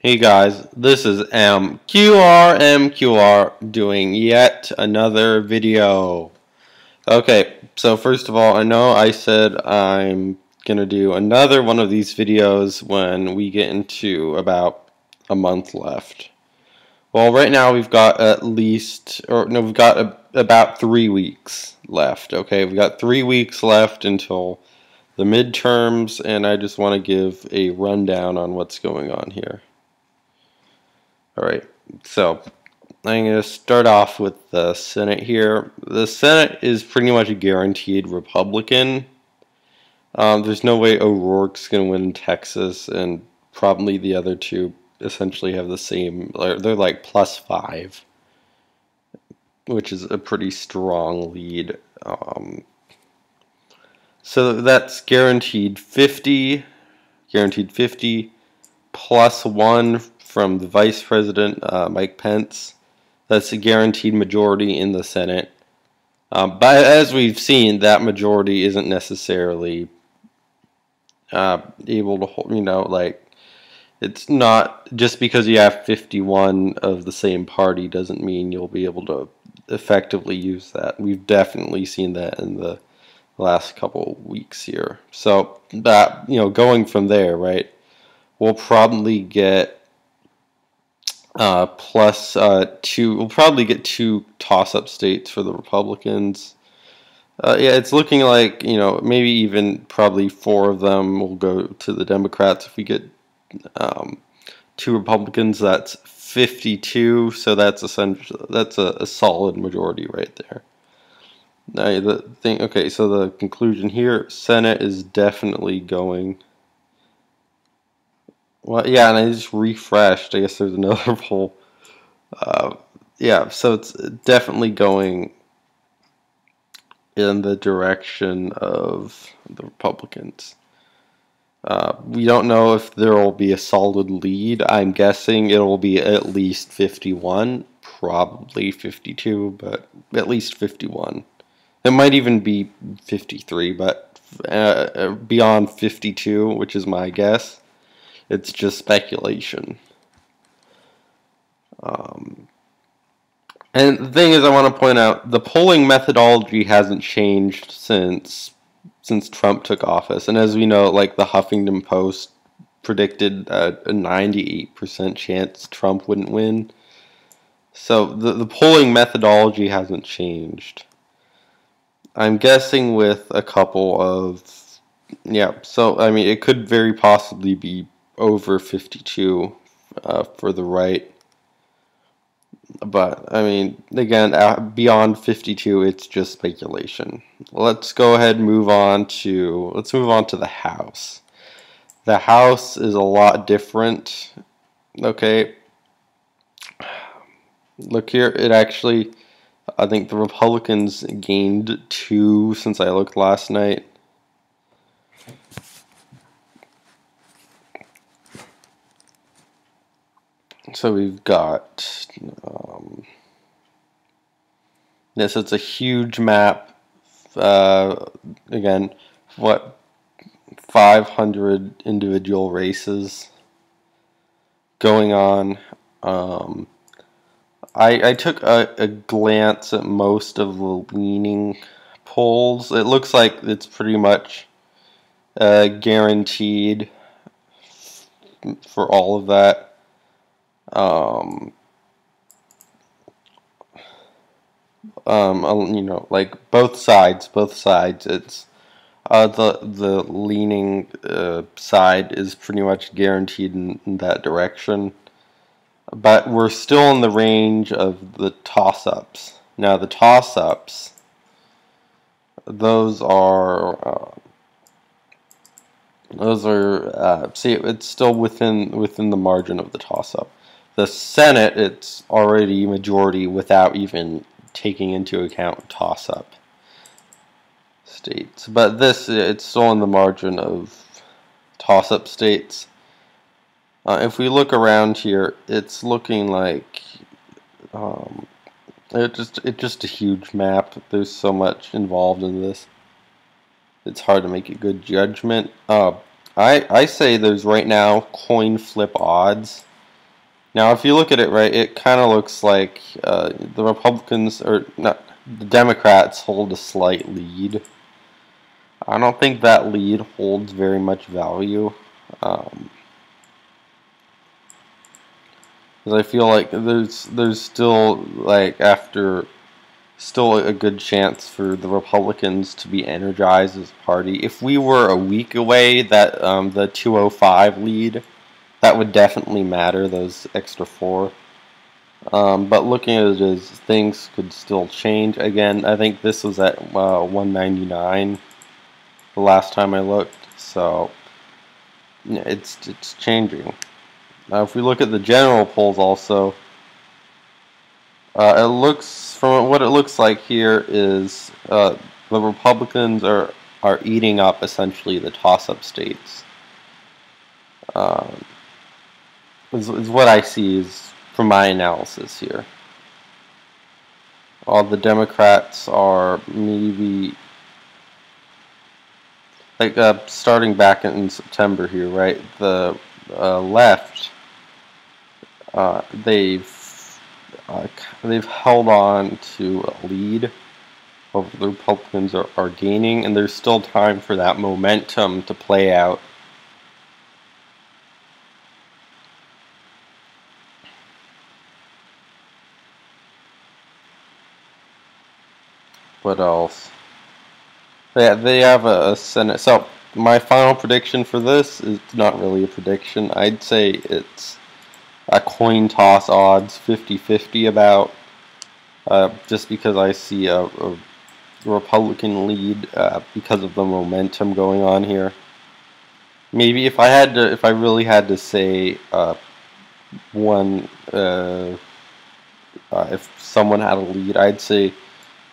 Hey guys, this is mqrmqr doing yet another video. Okay, so first of all, I know I said I'm gonna do another one of these videos when we get into about a month left. Well, right now we've got about 3 weeks left. Okay, we've got 3 weeks left until the midterms, and I just want to give a rundown on what's going on here. Alright, so I'm going to start off with the Senate here. The Senate is pretty much a guaranteed Republican. There's no way O'Rourke's going to win in Texas, and probably the other two essentially have the same. They're like +5, which is a pretty strong lead. So that's guaranteed 50, +1 from the Vice President, Mike Pence. That's a guaranteed majority in the Senate. But as we've seen, that majority isn't necessarily able to hold, it's not just because you have 51 of the same party doesn't mean you'll be able to effectively use that. We've definitely seen that in the last couple weeks here. So that, going from there, right, we'll probably get +2. We'll probably get 2 toss-up states for the Republicans. Yeah, it's looking like, maybe even probably 4 of them will go to the Democrats. If we get 2 Republicans, that's 52. So that's essentially a solid majority right there. Okay, so the conclusion here: Senate is definitely going. Well, yeah, and I just refreshed. I guess there's another poll. Yeah, so it's definitely going in the direction of the Republicans. We don't know if there will be a solid lead. I'm guessing it will be at least 51, probably 52, but at least 51. It might even be 53, but beyond 52, which is my guess. It's just speculation. And the thing is, I want to point out, the polling methodology hasn't changed since Trump took office. And as we know, like the Huffington Post predicted a 98% chance Trump wouldn't win. So the polling methodology hasn't changed. I'm guessing with a couple of, yeah, so I mean, it could very possibly be over 52 for the right. But I mean, again, beyond 52, it's just speculation. Let's go ahead and move on to the House. The House is a lot different. Okay, look here. It actually, I think the Republicans gained 2 since I looked last night. So we've got this. It's a huge map. Again, what, 500 individual races going on. I took a glance at most of the leaning polls. It looks like it's pretty much guaranteed for all of that. Like both sides, it's the leaning side is pretty much guaranteed in that direction, but we're still in the range of the toss-ups. Now the toss-ups, those are see, it's still within the margin of the toss-up. The Senate, it's already majority without even taking into account toss-up states. But this, it's still in the margin of toss-up states. If we look around here, it's looking like it's just a huge map. There's so much involved in this. It's hard to make a good judgment. I say there's right now coin flip odds Now, if you look at it right, it kind of looks like the Republicans, or not, the Democrats hold a slight lead. I don't think that lead holds very much value. Because I feel like there's still, like, after still a good chance for the Republicans to be energized as a party. If we were a week away, that the 205 lead, that would definitely matter, those extra 4. But looking at it as things could still change. Again, I think this was at 199 the last time I looked, so yeah, it's changing. Now, if we look at the general polls also, it looks, from what it looks like here, is the Republicans are eating up essentially the toss-up states. Is what I see is from my analysis here. All the Democrats are maybe like starting back in September here, right? The left, they've held on to a lead over the Republicans are gaining, and there's still time for that momentum to play out. What else? They have a Senate. So my final prediction for this is not really a prediction. I'd say it's a coin toss odds, 50-50 about. Just because I see a Republican lead because of the momentum going on here. Maybe if I really had to say one, if someone had a lead, I'd say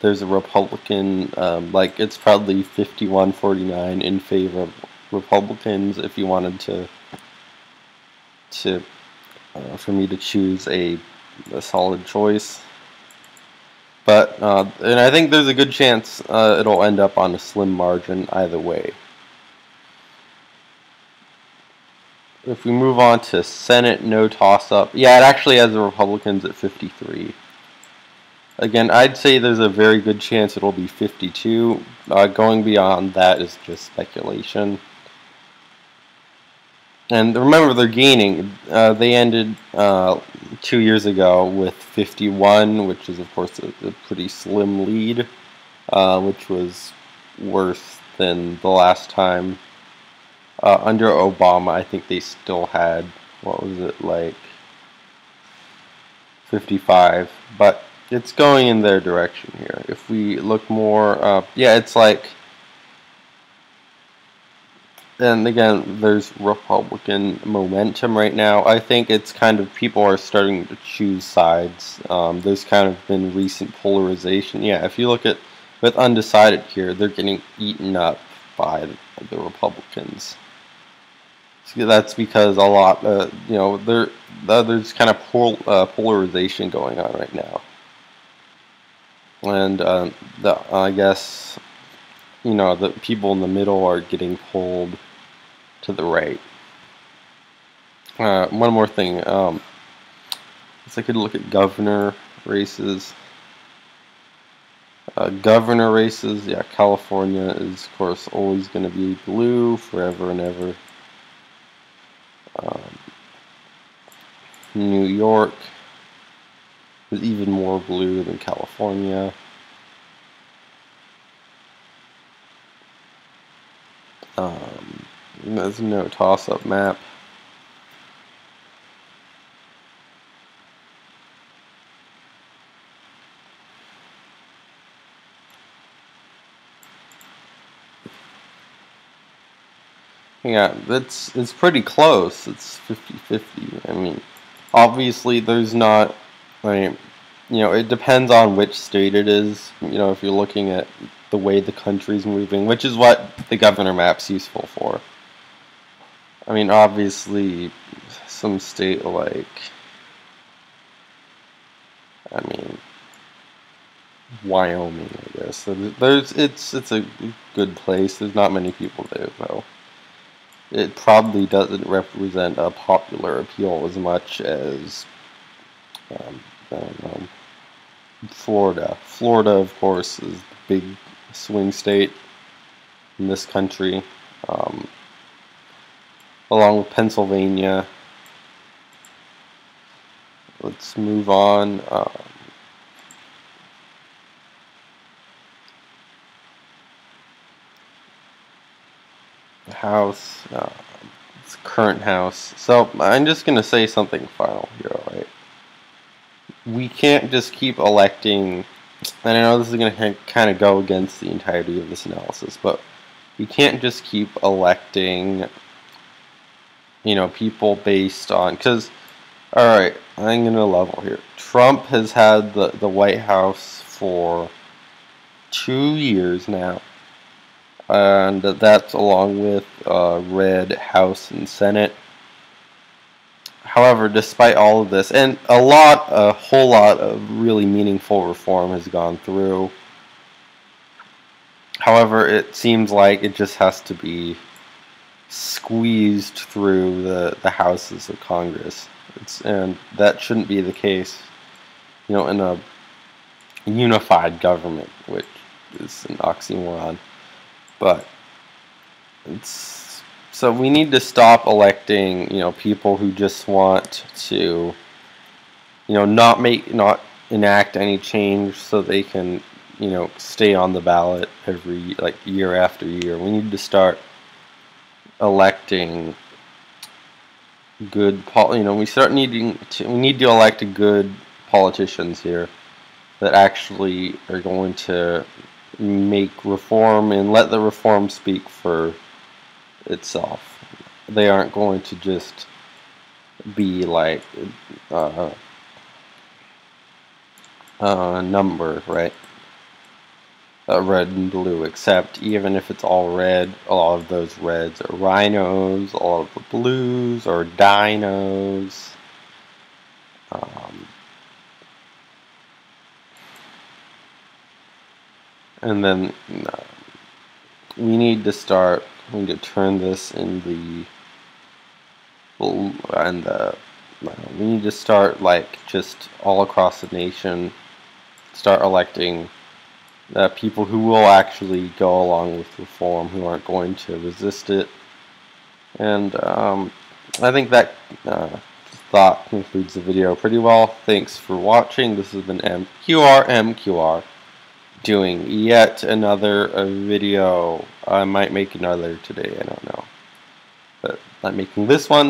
there's a Republican, like it's probably 51-49 in favor of Republicans. If you wanted to for me to choose a solid choice. But and I think there's a good chance it'll end up on a slim margin either way. If we move on to Senate, no toss-up. Yeah, it actually has the Republicans at 53. Again, I'd say there's a very good chance it'll be 52. Going beyond that is just speculation. And remember, they're gaining. They ended 2 years ago with 51, which is, of course, a pretty slim lead, which was worse than the last time. Under Obama, I think they still had, what was it, like 55. But it's going in their direction here. If we look more, yeah, it's like, and again, there's Republican momentum right now. I think it's kind of, people are starting to choose sides. There's kind of been recent polarization. Yeah, if you look at, with undecided here, they're getting eaten up by the Republicans. So that's because a lot, you know, there's kind of polarization going on right now. And I guess, you know, the people in the middle are getting pulled to the right. One more thing. I could look at governor races. Governor races, yeah, California is, of course, always going to be blue forever and ever. New York is even more blue than California. There's no toss-up map. Yeah, it's pretty close. It's 50-50. I mean, obviously there's not, I mean, you know, it depends on which state it is. You know, if you're looking at the way the country's moving, which is what the governor map's useful for. I mean, obviously, some state like, I mean, Wyoming, I guess. It's a good place. There's not many people there, though. It probably doesn't represent a popular appeal as much as I don't know, Florida. Florida, of course, is the big swing state in this country, along with Pennsylvania. Let's move on. House, it's current House. So I'm just going to say something final here, alright? We can't just keep electing, and I know this is going to kind of go against the entirety of this analysis, but we can't just keep electing, people based on, because, alright, I'm going to level here. Trump has had the White House for 2 years now, and that's along with red House and Senate. However, despite all of this, and a whole lot of really meaningful reform has gone through. However, it seems like it just has to be squeezed through the houses of Congress. And that shouldn't be the case, in a unified government, which is an oxymoron. But so we need to stop electing, people who just want to, not enact any change so they can, stay on the ballot every year after year. We need to start electing good, we need to elect good politicians here that actually are going to make reform and let the reform speak for itself. They aren't going to just be like number, right? Red and blue, except even if it's all red, a lot of those reds are rhinos, a lot of the blues are dinos. And then we need to turn this in we need to start just all across the nation, start electing people who will actually go along with reform, who aren't going to resist it. And I think that thought concludes the video pretty well. Thanks for watching. This has been mqrmqr doing yet another video. I might make another today, I don't know. But I'm making this one.